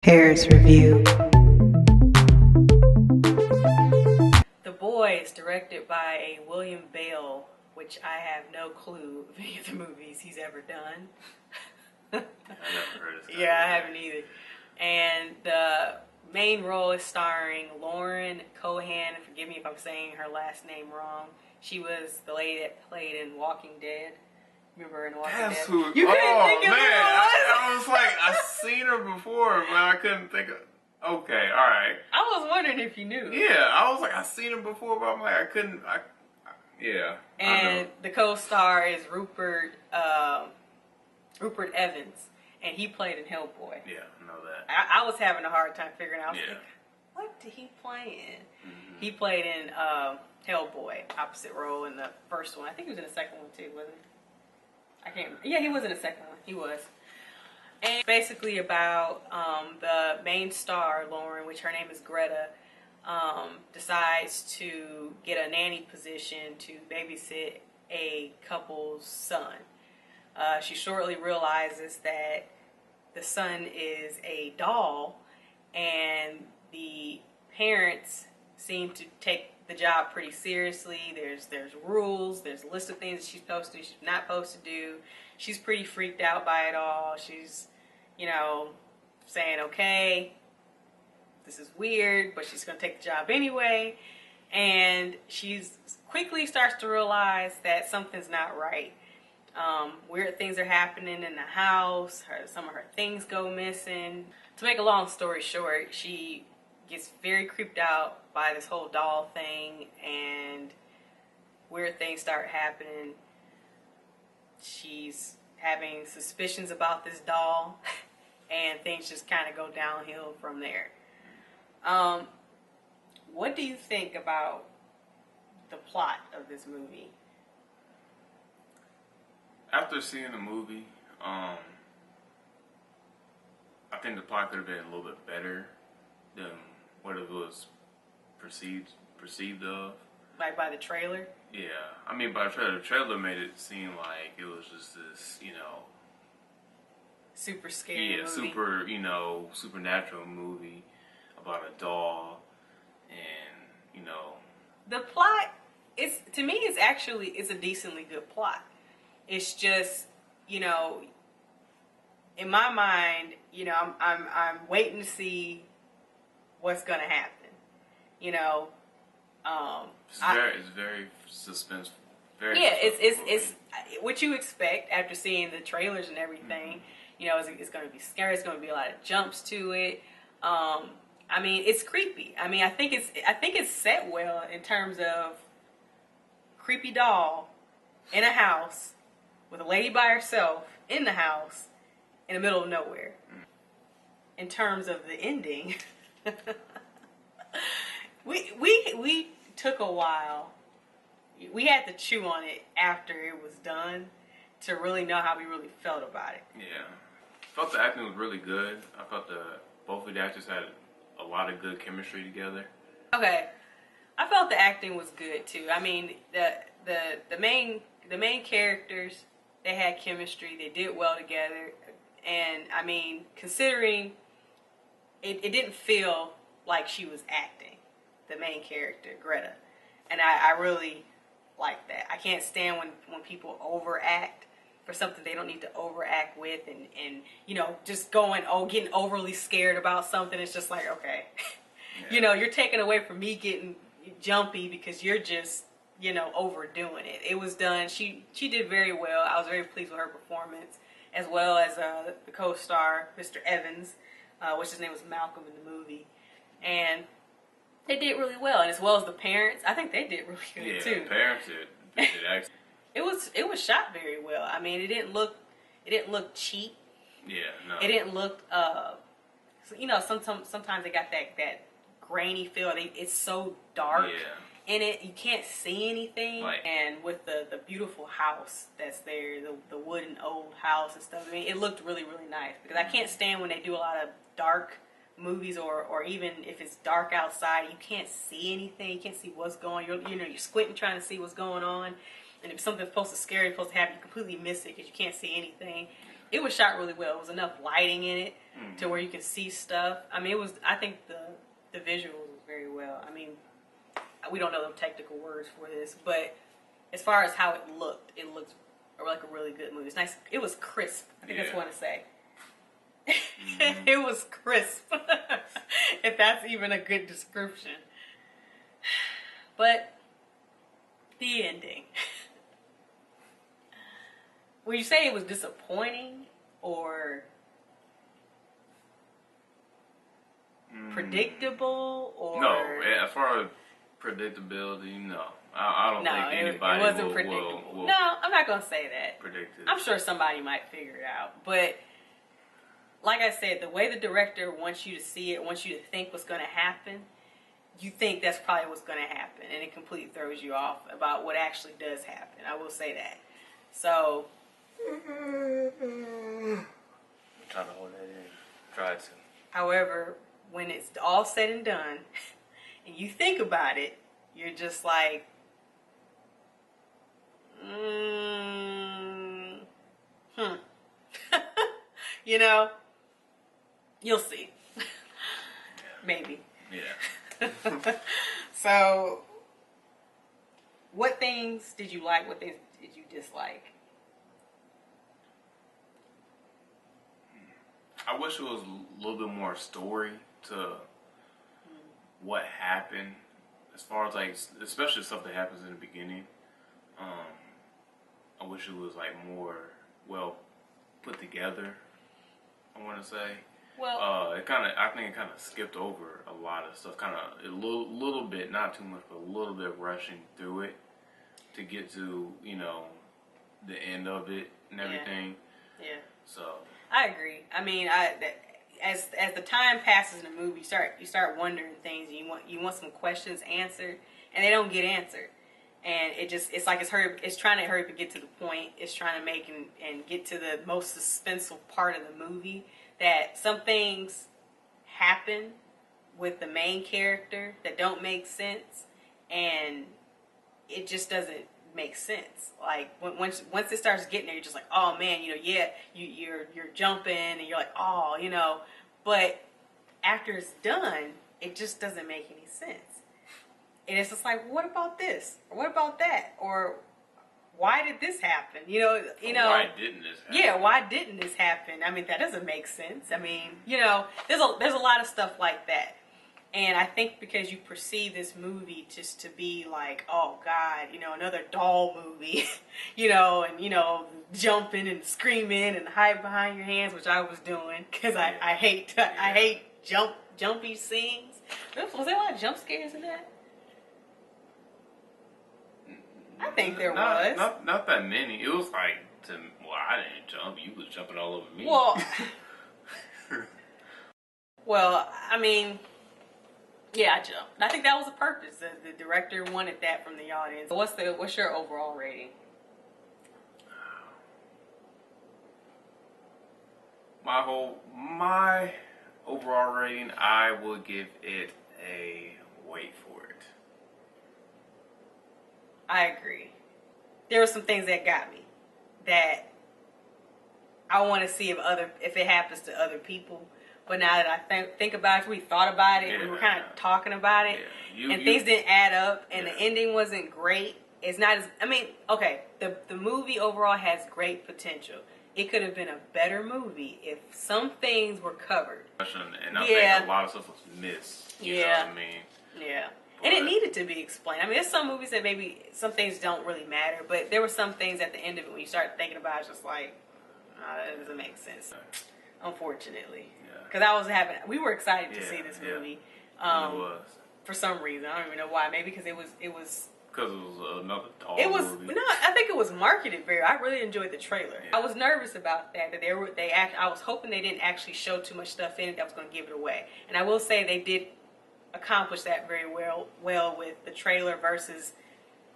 Harris Review. The Boys, directed by a William Bale, which I have no clue of any of the movies he's ever done. I never heard of this guy. Yeah, I haven't either. And the main role is starring Lauren Cohan. Forgive me if I'm saying her last name wrong. She was the lady that played in Walking Dead. Remember in Walking That's Dead? who. You couldn't think of man, who it was? I was like, I seen her before, but I couldn't think of. Okay, all right. I was wondering if you knew. Yeah, I was like, I seen her before, but I'm like, I couldn't. Yeah. And the co-star is Rupert Evans, and he played in Hellboy. Yeah, I know that. I was having a hard time figuring out. I was Yeah. like, what did he play in? Mm-hmm. He played in Hellboy, opposite role in the first one. I think he was in the second one too, wasn't he? I can't. Yeah, he was in the second one. He was. And basically about the main star, Lauren, which her name is Greta, decides to get a nanny position to babysit a couple's son. She shortly realizes that the son is a doll, and the parents seem to take the job pretty seriously. There's rules, there's a list of things that she's supposed to do, she's not supposed to do. She's pretty freaked out by it all. She's, saying, okay, this is weird, but she's going to take the job anyway. And she's quickly starts to realize that something's not right. Weird things are happening in the house. Some of her things go missing. To make a long story short, she gets very creeped out by this whole doll thing, and weird things start happening. She's having suspicions about this doll, and things just kind of go downhill from there. What do you think about the plot of this movie? After seeing the movie, I think the plot could have been a little bit better than what it was perceived of. Like by the trailer? Yeah, I mean, by the trailer made it seem like it was just this, Super scary movie. super, supernatural movie about a doll, and The plot is, to me, it's a decently good plot. It's just, in my mind, I'm waiting to see what's gonna happen. it's very suspenseful. It's what you expect after seeing the trailers and everything. It's going to be scary. It's going to be a lot of jumps to it. It's creepy. I think it's set well in terms of creepy doll in a house with a lady by herself in the house in the middle of nowhere. In terms of the ending, we took a while. We had to chew on it after it was done to really know how we really felt about it. Yeah. I felt the acting was really good. I felt both of the actors had a lot of good chemistry together. Okay. I felt the acting was good too. The main characters, they had chemistry, they did well together, and considering it didn't feel like she was acting, the main character, Greta. And I really like that. I can't stand when people overact for something they don't need to overact with, and just getting overly scared about something. It's just like, okay, Yeah. You're taking away from me getting jumpy because you're just, overdoing it. It was done. She did very well. I was very pleased with her performance, as well as the co-star, Mr. Evans, which his name was Malcolm in the movie, and they did really well, and as well as the parents, I think they did really good too. Yeah, the parents did actually. It was shot very well. It didn't look cheap. Yeah, no. It didn't look sometimes they got that grainy feel. It's so dark in it, you can't see anything. Right. And with the beautiful house that's there, the wooden old house and stuff, it looked really, really nice, because I can't stand when they do a lot of dark movies, or even if it's dark outside, you can't see anything, you can't see what's going on. You're squinting trying to see what's going on, and if something's supposed to happen, you completely miss it because you can't see anything. it was shot really well. It was enough lighting in it to where you can see stuff. I mean, it was. I think the visuals was very well. I mean, we don't know the technical words for this, but as far as how it looked like a really good movie. It's nice. It was crisp. I think that's what I want to say. It was crisp, if that's even a good description. But the ending. Would you say it was disappointing or predictable? Or no? As far as predictability, no. I don't think anybody it wasn't predictable. Will no, I'm not gonna say that. Predict it. I'm sure somebody might figure it out, but like I said, the way the director wants you to see it, wants you to think what's going to happen, you think that's probably what's going to happen, and it completely throws you off about what actually does happen. I will say that. So, I'm trying to hold that in. Try to. However, when it's all said and done, and you think about it, you're just like, you know. You'll see. Maybe. Yeah. So, what things did you like? What things did you dislike? I wish it was a little bit more story to what happened, as far as like, especially stuff that happens in the beginning. I wish it was like more well put together. I want to say. Well, I think it kind of skipped over a lot of stuff. Kind of a little bit, not too much, but a little bit rushing through it to get to the end of it and everything. Yeah. So I agree. I mean, as the time passes in the movie, you start wondering things. And you want some questions answered, and they don't get answered. And it's like it's trying to hurry up and get to the point. It's trying to make and get to the most suspenseful part of the movie. That some things happen with the main character that don't make sense, and it just doesn't make sense. Like once it starts getting there, you're just like, oh man, you're jumping, and you're like, oh, but after it's done, it just doesn't make any sense. And it's just like, what about this? Or what about that? Or why did this happen? Why didn't this happen? Yeah, why didn't this happen? I mean, that doesn't make sense. I mean, there's a lot of stuff like that. And I think because you perceive this movie just to be like, oh God, another doll movie, and jumping and screaming and hide behind your hands, which I was doing because I hate jumpy scenes. Was there a lot of jump scares in that? I think there was. Not that many. It was like, I didn't jump. You was jumping all over me. Well, I mean, yeah, I jumped. I think that was the purpose. The director wanted that from the audience. What's your overall rating? My overall rating, I will give it a wait for it. I agree. There were some things that got me that I want to see if it happens to other people. But now that I think about it, we thought about it, we were kind of talking about it, and things didn't add up, and the ending wasn't great. It's not as, okay, the movie overall has great potential. It could have been a better movie if some things were covered. And I think a lot of stuff was missed. You know what I mean? Yeah. And it needed to be explained. There's some movies that maybe some things don't really matter, but there were some things at the end of it when you start thinking about it, it's just like, that doesn't make sense. Unfortunately. Because we were excited to see this movie. It was. For some reason. I don't even know why. Maybe because it was because it was another doll movie. No, I think it was marketed very. I really enjoyed the trailer. Yeah. I was nervous about that. I was hoping they didn't actually show too much stuff in it that was going to give it away. And I will say they did accomplish that very well with the trailer versus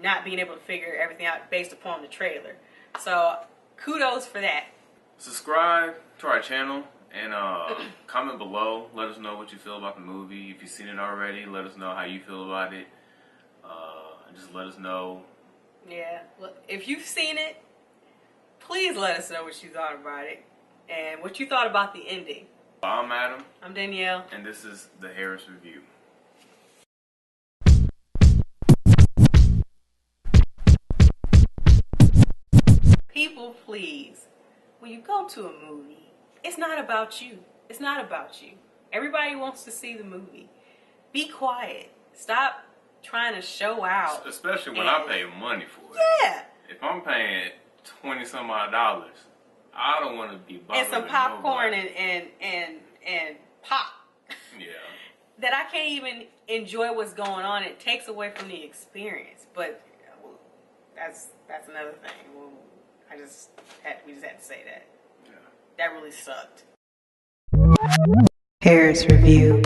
not being able to figure everything out based upon the trailer. So kudos for that. Subscribe to our channel and comment below. Let us know what you feel about the movie. If you've seen it already, let us know how you feel about it. Just let us know. Yeah. Well, if you've seen it, please let us know what you thought about it. and what you thought about the ending. I'm Adam. I'm Danielle. And this is the Harris Review. People, please, when you go to a movie, it's not about you. It's not about you. Everybody wants to see the movie. Be quiet. Stop trying to show out. Especially when I pay money for it. Yeah. If I'm paying $20-some odd, I don't want to be bothered And some with popcorn nobody. and pop. Yeah. That I can't even enjoy what's going on. It takes away from the experience. But that's another thing. We just had to say that. Yeah. That really sucked. Harris Review.